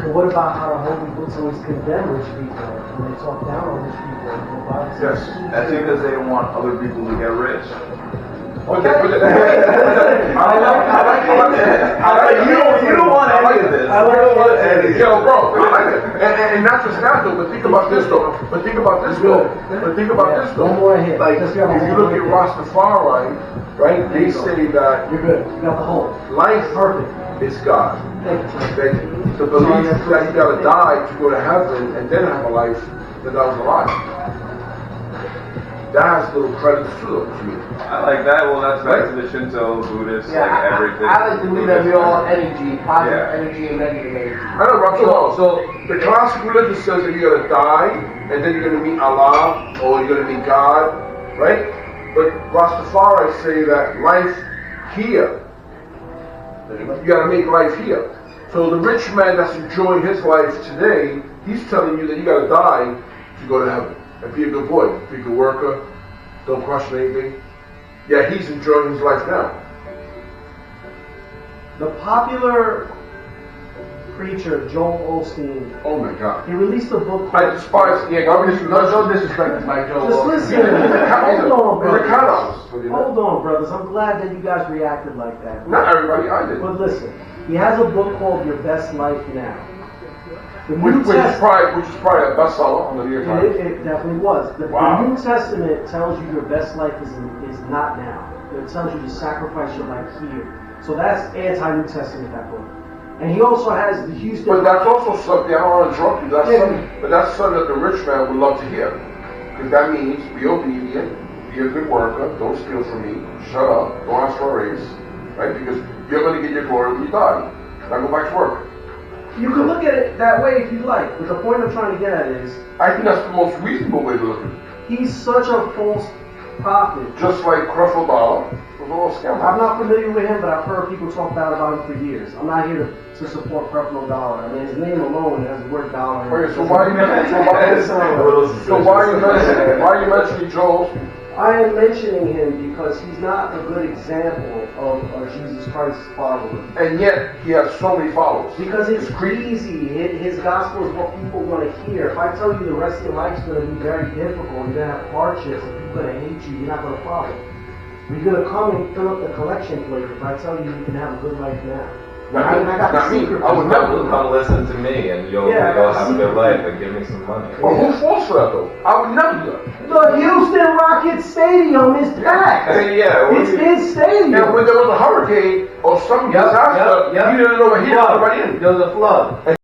But what about how the Holy Books always condemn rich people when they talk down on rich people? Yes. That's because they don't want other people to get rich. I like you don't want any of this. Yo, bro. And not just that though, but think about this though. One more here. Like if you look at Rastafari, right? They say that you're good. You got the whole life perfect is God. Thank you. The belief that you gotta die to go to heaven and then have a life that was a lie. That has little credits to me. I like that. Well, that's back to the Shinto, Buddhist, like everything. I like to believe that we're all energy, positive energy and negative energy. I know, Rob. So the classic religion says that you're gonna die and then you're gonna meet Allah or you're gonna meet God, right? But Rastafari say that life here, you gotta make life here. So the rich man that's enjoying his life today, he's telling you that you gotta die to go to heaven. And be a good boy, be a good worker, don't question anything. Yeah, he's enjoying his life now. The popular preacher, Joel Osteen, Oh my God. he released a book called... I despise, No disrespect to my Joe. Just listen. Hold on, Hold brothers. I'm glad that you guys reacted like that. Not everybody, I did. But listen, he has a book called Your Best Life Now. Which is probably a bestseller on the New York Times. It definitely was. The New Testament tells you your best life is not now. It tells you to sacrifice your life here. So that's anti-New Testament, that book. And he also has the Houston... But that's also something, I don't want to interrupt you, that's something that the rich man would love to hear. Because that means be obedient, be a good worker, don't steal from me, shut up, don't ask for a raise, right? Because you're going to get your glory when you die. Now go back to work. You can look at it that way if you like, but the point I'm trying to get at is... I think that's the most reasonable way to look at it. He's such a false prophet. Just like Creflo Dollar was all a scam. I'm not familiar with him, but I've heard people talk bad about him for years. I'm not here to support Creflo Dollar. I mean, his name alone has the word dollar. Okay, so why are you mentioning Joel? I am mentioning him because he's not a good example of Jesus Christ's follower. And yet, he has so many followers. Because it's easy. His gospel is what people want to hear. If I tell you the rest of your life's going to be very difficult, you're going to have hardships, and people are going to hate you, you're not going to follow. You're going to come and fill up the collection plate if I tell you you can have a good life now. Not me. I would never come listen to me and you'll have a good life and give me some money. Well, who falls for that though? I would never do that. The Houston Rockets Stadium is packed. It's his stadium. And when there was a hurricane or some disaster, you didn't know what hit everybody in. There was a flood.